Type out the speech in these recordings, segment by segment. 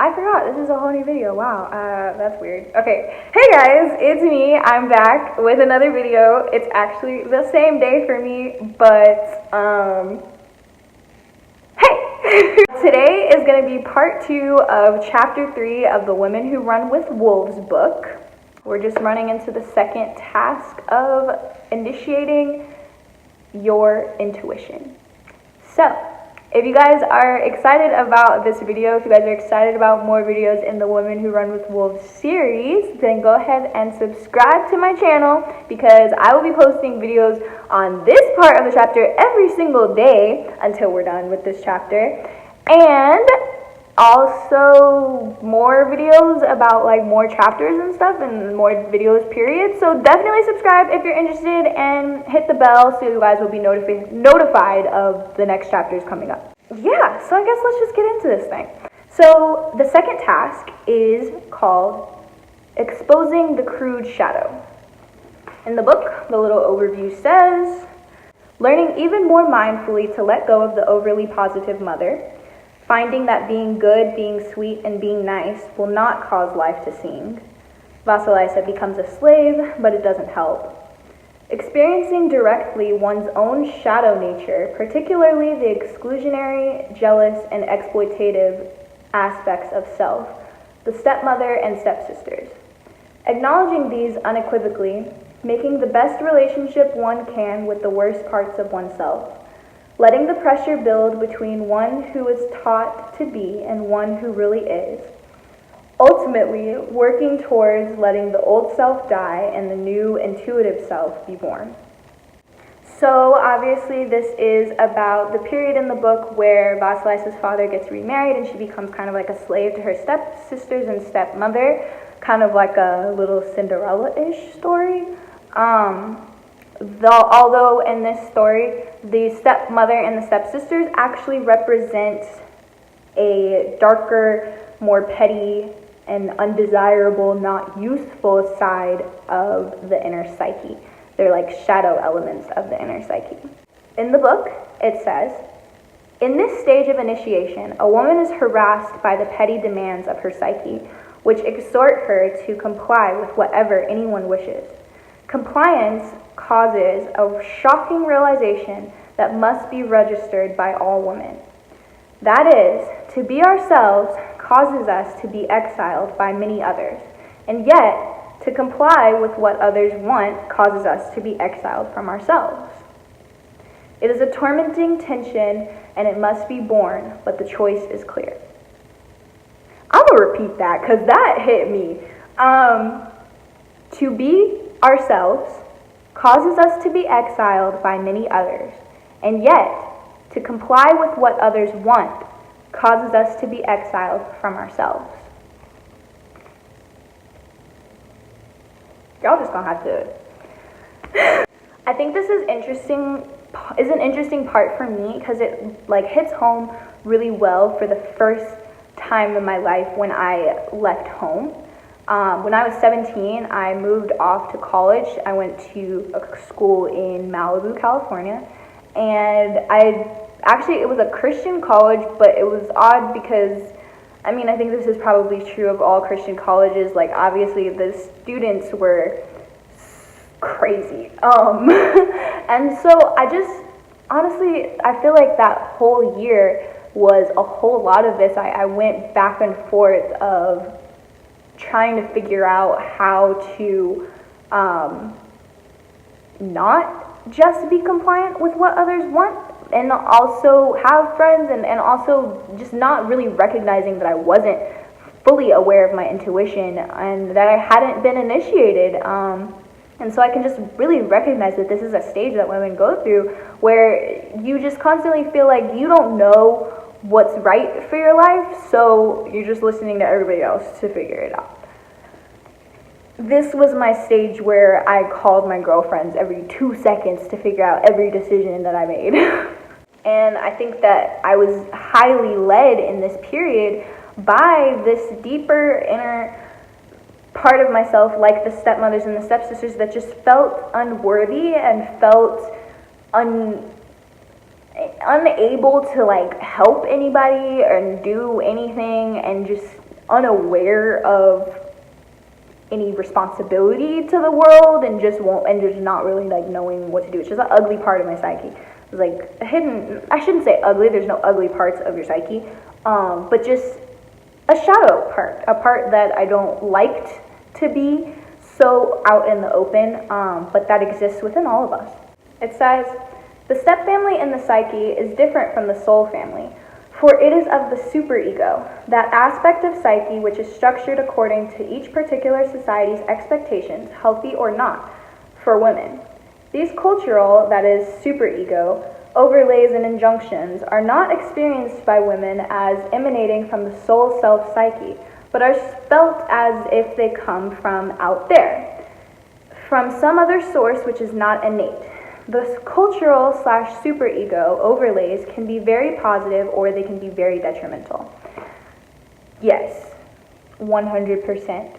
I forgot, this is a whole new video. Wow, that's weird. Okay, hey guys, it's me. I'm back with another video. It's actually the same day for me, but, hey! Today is going to be part 2 of chapter 3 of the Women Who Run with Wolves book. We're just running into the second task of initiating your intuition. So, if you guys are excited about this video, if you guys are excited about more videos in the Women Who Run with Wolves series, then go ahead and subscribe to my channel because I will be posting videos on this part of the chapter every single day until we're done with this chapter. And also more videos about like more chapters and stuff and more videos period. So definitely subscribe if you're interested and hit the bell so you guys will be notified of the next chapters coming up. Yeah, so I guess let's just get into this thing. So the second task is called Exposing the Crude Shadow. In the book, the little overview says, learning even more mindfully to let go of the overly positive mother, finding that being good, being sweet, and being nice will not cause life to sing. Vasalisa becomes a slave, but it doesn't help. Experiencing directly one's own shadow nature, particularly the exclusionary, jealous, and exploitative aspects of self, the stepmother and stepsisters. Acknowledging these unequivocally, making the best relationship one can with the worst parts of oneself. Letting the pressure build between one who is taught to be and one who really is. Ultimately, working towards letting the old self die and the new intuitive self be born. So obviously this is about the period in the book where Vasalisa's father gets remarried and she becomes kind of like a slave to her stepsisters and stepmother, kind of like a little Cinderella-ish story. Although in this story, the stepmother and the stepsisters actually represent a darker, more petty, and undesirable, not useful side of the inner psyche. They're like shadow elements of the inner psyche. In the book, it says, in this stage of initiation, a woman is harassed by the petty demands of her psyche, which exhort her to comply with whatever anyone wishes. Compliance causes a shocking realization that must be registered by all women. That is, to be ourselves causes us to be exiled by many others, and yet to comply with what others want causes us to be exiled from ourselves. It is a tormenting tension, and it must be borne, but the choice is clear. I'm gonna repeat that because that hit me. To be ourselves causes us to be exiled by many others, and yet to comply with what others want causes us to be exiled from ourselves. Y'all just gonna have to. I think this is an interesting part for me because it like hits home really well for the first time in my life when I left home. When I was 17, I moved off to college. I went to a school in Malibu, California, and it was a Christian college, but it was odd because, I mean, I think this is probably true of all Christian colleges. Like, obviously, the students were crazy. And so honestly, I feel like that whole year was a whole lot of this. I went back and forth of trying to figure out how to not just be compliant with what others want and also have friends and also just not really recognizing that I wasn't fully aware of my intuition and that I hadn't been initiated. And so I can just really recognize that this is a stage that women go through where you just constantly feel like you don't know what's right for your life, so you're just listening to everybody else to figure it out. This was my stage where I called my girlfriends every 2 seconds to figure out every decision that I made. And I think that I was highly led in this period by this deeper inner part of myself, like the stepmothers and the stepsisters, that just felt unworthy and felt unable to like help anybody or do anything, and just unaware of any responsibility to the world, and just not really like knowing what to do. It's just an ugly part of my psyche. It's like a hidden, I shouldn't say ugly, there's no ugly parts of your psyche, but just a shadow part, a part that I don't like to be so out in the open, but that exists within all of us. It says, the stepfamily in the psyche is different from the soul family, for it is of the superego, that aspect of psyche which is structured according to each particular society's expectations, healthy or not, for women. These cultural, that is, superego, overlays and injunctions are not experienced by women as emanating from the soul self-psyche, but are felt as if they come from out there, from some other source which is not innate. The cultural/superego overlays can be very positive or they can be very detrimental. Yes, 100%.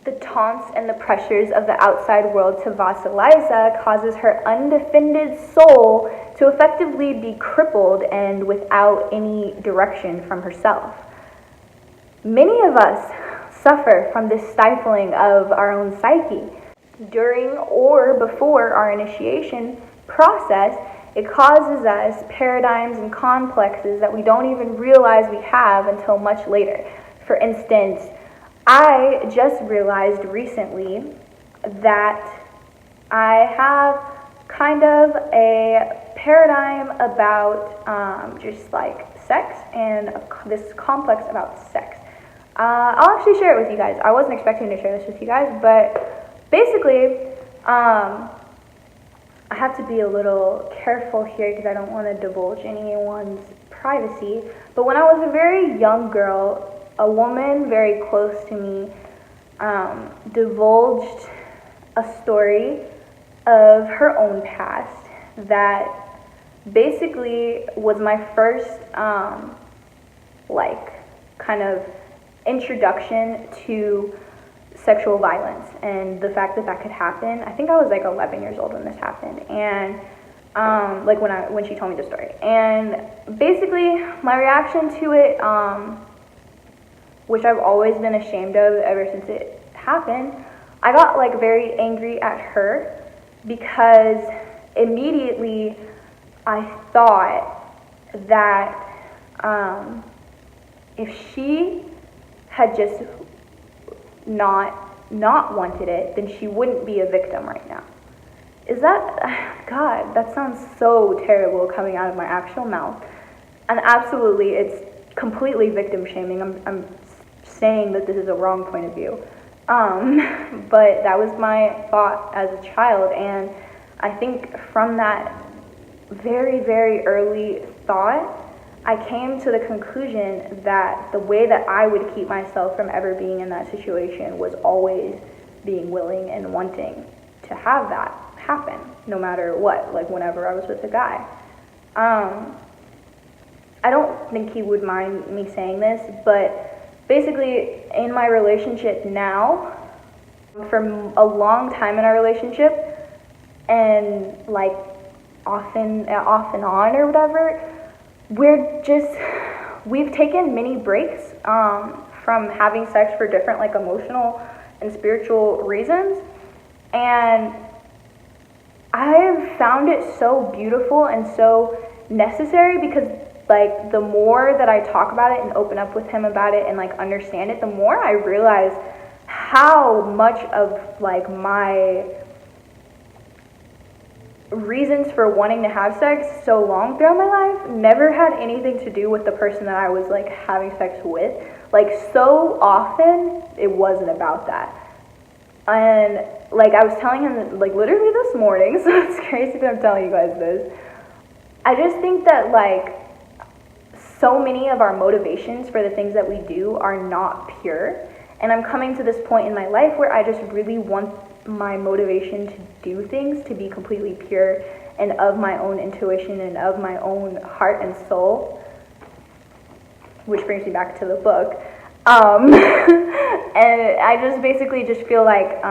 The taunts and the pressures of the outside world to Vasalisa causes her undefended soul to effectively be crippled and without any direction from herself. Many of us suffer from this stifling of our own psyche. During or before our initiation process, it causes us paradigms and complexes that we don't even realize we have until much later. For instance, I just realized recently that I have kind of a paradigm about just like sex and this complex about sex. I'll actually share it with you guys. I wasn't expecting to share this with you guys, but basically, I have to be a little careful here because I don't want to divulge anyone's privacy. But when I was a very young girl, a woman very close to me divulged a story of her own past that basically was my first like kind of introduction to sexual violence and the fact that that could happen. I think I was like 11 years old when this happened, and like when she told me the story. And basically my reaction to it, which I've always been ashamed of ever since it happened, I got like very angry at her because immediately I thought that if she had just not wanted it, then she wouldn't be a victim right now. Is that, God, that sounds so terrible coming out of my actual mouth. And absolutely, it's completely victim shaming. I'm saying that this is a wrong point of view. But that was my thought as a child, and I think from that very, very early thought, I came to the conclusion that the way that I would keep myself from ever being in that situation was always being willing and wanting to have that happen, no matter what, like whenever I was with a guy. I don't think he would mind me saying this, but basically in my relationship now, for a long time in our relationship, and like off and on or whatever, we've taken many breaks from having sex for different like emotional and spiritual reasons, and I've found it so beautiful and so necessary because like the more that I talk about it and open up with him about it and like understand it, the more I realize how much of like my reasons for wanting to have sex so long throughout my life never had anything to do with the person that I was like having sex with. Like so often it wasn't about that. And like I was telling him like literally this morning, so it's crazy that I'm telling you guys this. I just think that like so many of our motivations for the things that we do are not pure. And I'm coming to this point in my life where I just really want my motivation to do things to be completely pure and of my own intuition and of my own heart and soul, which brings me back to the book. And I just basically just feel like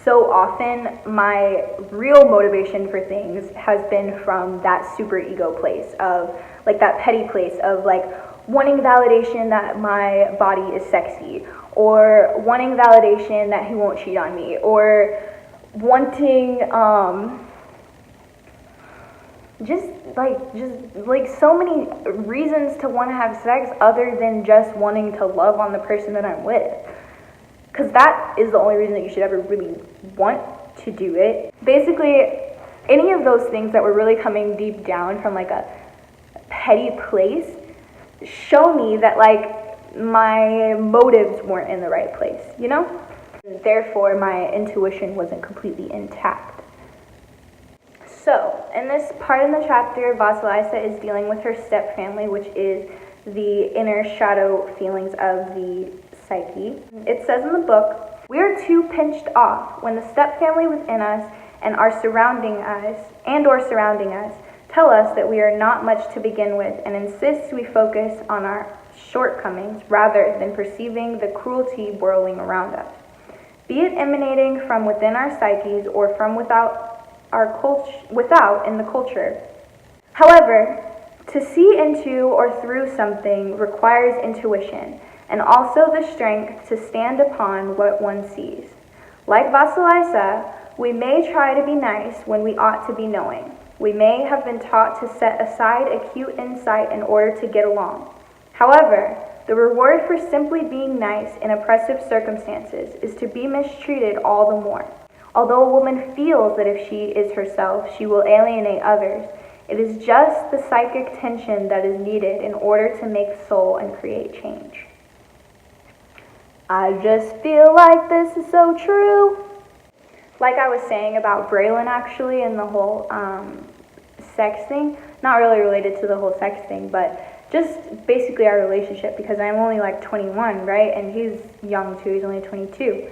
so often my real motivation for things has been from that super ego place of like that petty place of like wanting validation that my body is sexy, or wanting validation that he won't cheat on me, or wanting just like so many reasons to want to have sex other than just wanting to love on the person that I'm with. Because that is the only reason that you should ever really want to do it. Basically, any of those things that were really coming deep down from like a petty place show me that like my motives weren't in the right place, you know? Therefore, my intuition wasn't completely intact. So, in this part in the chapter, Vasalisa is dealing with her stepfamily, which is the inner shadow feelings of the psyche. It says in the book, "We are too pinched off when the stepfamily within us and or surrounding us tell us that we are not much to begin with and insist we focus on our shortcomings rather than perceiving the cruelty whirling around us, be it emanating from within our psyches or from without in the culture. However, to see into or through something requires intuition and also the strength to stand upon what one sees. Like Vasalisa, we may try to be nice when we ought to be knowing. We may have been taught to set aside acute insight in order to get along. However, the reward for simply being nice in oppressive circumstances is to be mistreated all the more. Although a woman feels that if she is herself, she will alienate others, it is just the psychic tension that is needed in order to make soul and create change." I just feel like this is so true. Like I was saying about Braylon actually and the whole sex thing, not really related to the whole sex thing, but just basically our relationship, because I'm only like 21, right? And he's young too, he's only 22.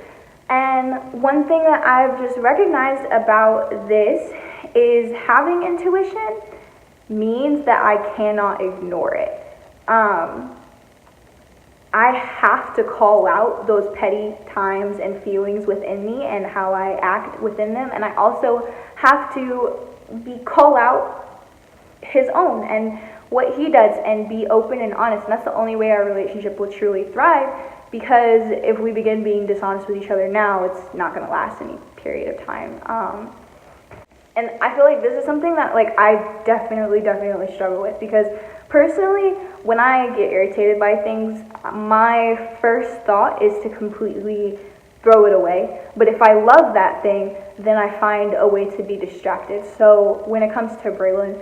And one thing that I've just recognized about this is having intuition means that I cannot ignore it. I have to call out those petty times and feelings within me and how I act within them, and I also have to call out his own and what he does and be open and honest. And that's the only way our relationship will truly thrive, because if we begin being dishonest with each other now, it's not going to last any period of time. And I feel like this is something that like I definitely struggle with, because personally, when I get irritated by things, my first thought is to completely throw it away. But if I love that thing, then I find a way to be distracted. So when it comes to Braylon,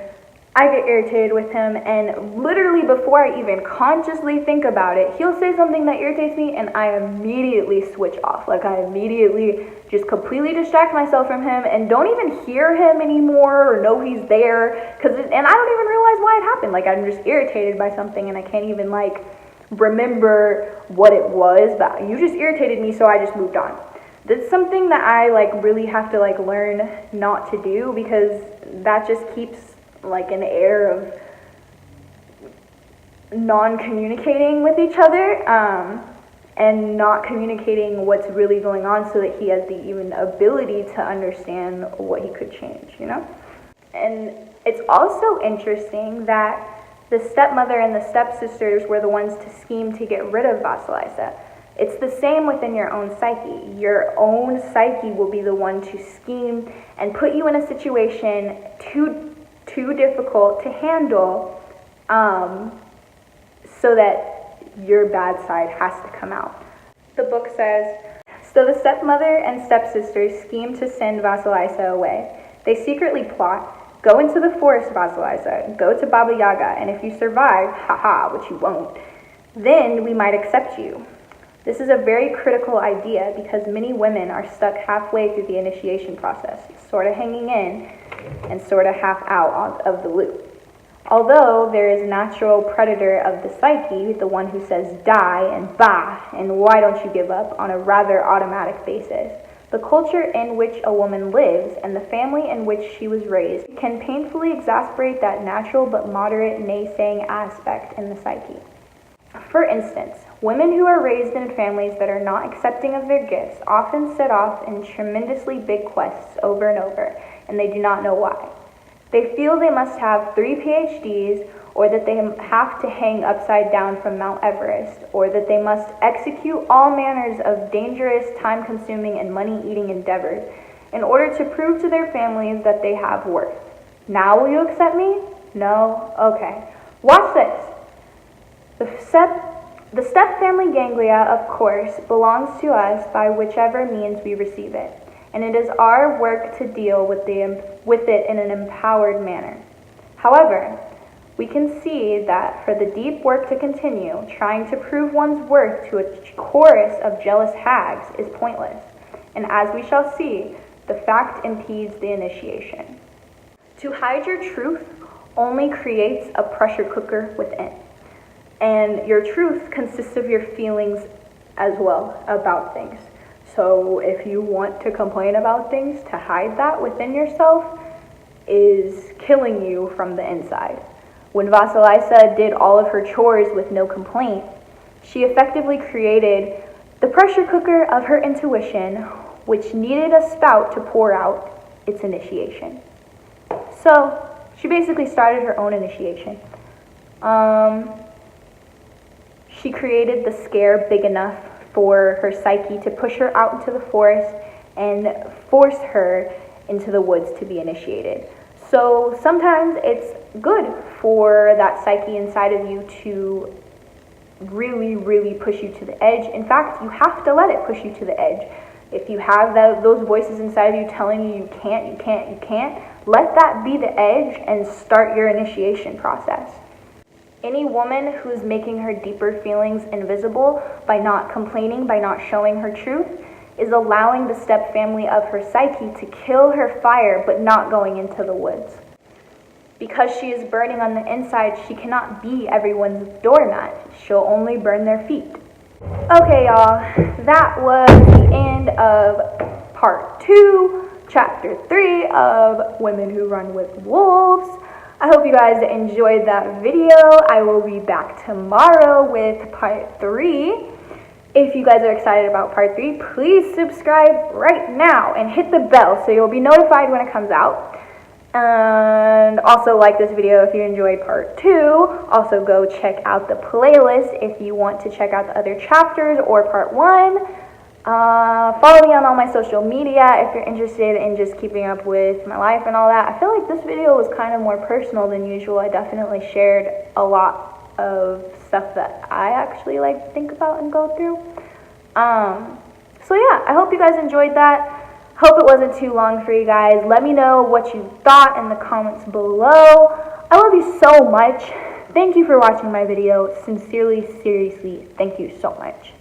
I get irritated with him, and literally before I even consciously think about it, he'll say something that irritates me and I immediately switch off. Like I immediately just completely distract myself from him and don't even hear him anymore or know he's there, and I don't even realize why it happened. Like I'm just irritated by something and I can't even like remember what it was, but you just irritated me, so I just moved on. That's something that I like really have to like learn not to do, because that just keeps like an air of non-communicating with each other, and not communicating what's really going on so that he has the even ability to understand what he could change, you know? And it's also interesting that the stepmother and the stepsisters were the ones to scheme to get rid of Vasalisa. It's the same within your own psyche. Your own psyche will be the one to scheme and put you in a situation too difficult to handle, so that your bad side has to come out. The book says, "So the stepmother and stepsisters scheme to send Vasalisa away. They secretly plot, go into the forest, Vasalisa, go to Baba Yaga, and if you survive, haha, which you won't, then we might accept you. This is a very critical idea because many women are stuck halfway through the initiation process, sort of hanging in and sort of half out of the loop. Although there is a natural predator of the psyche, the one who says die and bah and why don't you give up on a rather automatic basis, the culture in which a woman lives and the family in which she was raised can painfully exasperate that natural but moderate naysaying aspect in the psyche. For instance, women who are raised in families that are not accepting of their gifts often set off in tremendously big quests over and over, and they do not know why. They feel they must have 3 PhDs, or that they have to hang upside down from Mount Everest, or that they must execute all manners of dangerous, time-consuming, and money-eating endeavors in order to prove to their families that they have worth. Now will you accept me? No? Okay. Watch this. The stepfamily ganglia, of course, belongs to us by whichever means we receive it, and it is our work to deal with it in an empowered manner. However, we can see that for the deep work to continue, trying to prove one's worth to a chorus of jealous hags is pointless, and as we shall see, the fact impedes the initiation. To hide your truth only creates a pressure cooker within, and your truth consists of your feelings as well about things. So if you want to complain about things, to hide that within yourself is killing you from the inside. When Vasalisa did all of her chores with no complaint, she effectively created the pressure cooker of her intuition, which needed a spout to pour out its initiation. So she basically started her own initiation. She created the scare big enough for her psyche to push her out into the forest and force her into the woods to be initiated. So sometimes it's good for that psyche inside of you to really, really push you to the edge. In fact, you have to let it push you to the edge. If you have those voices inside of you telling you you can't, let that be the edge and start your initiation process. Any woman who's making her deeper feelings invisible by not complaining, by not showing her truth, is allowing the stepfamily of her psyche to kill her fire but not going into the woods. Because she is burning on the inside, she cannot be everyone's doormat. She'll only burn their feet. Okay, y'all, that was the end of part 2, chapter 3 of Women Who Run with Wolves. I hope you guys enjoyed that video. I will be back tomorrow with part 3. If you guys are excited about part 3, please subscribe right now and hit the bell so you'll be notified when it comes out. And also like this video if you enjoyed part 2. Also go check out the playlist if you want to check out the other chapters or part 1. Follow me on all my social media if you're interested in just keeping up with my life and all that. I feel like this video was kind of more personal than usual. I definitely shared a lot of stuff that I actually like to think about and go through. So yeah, I hope you guys enjoyed that. Hope it wasn't too long for you guys. Let me know what you thought in the comments below. I love you so much. Thank you for watching my video. Sincerely, seriously, thank you so much.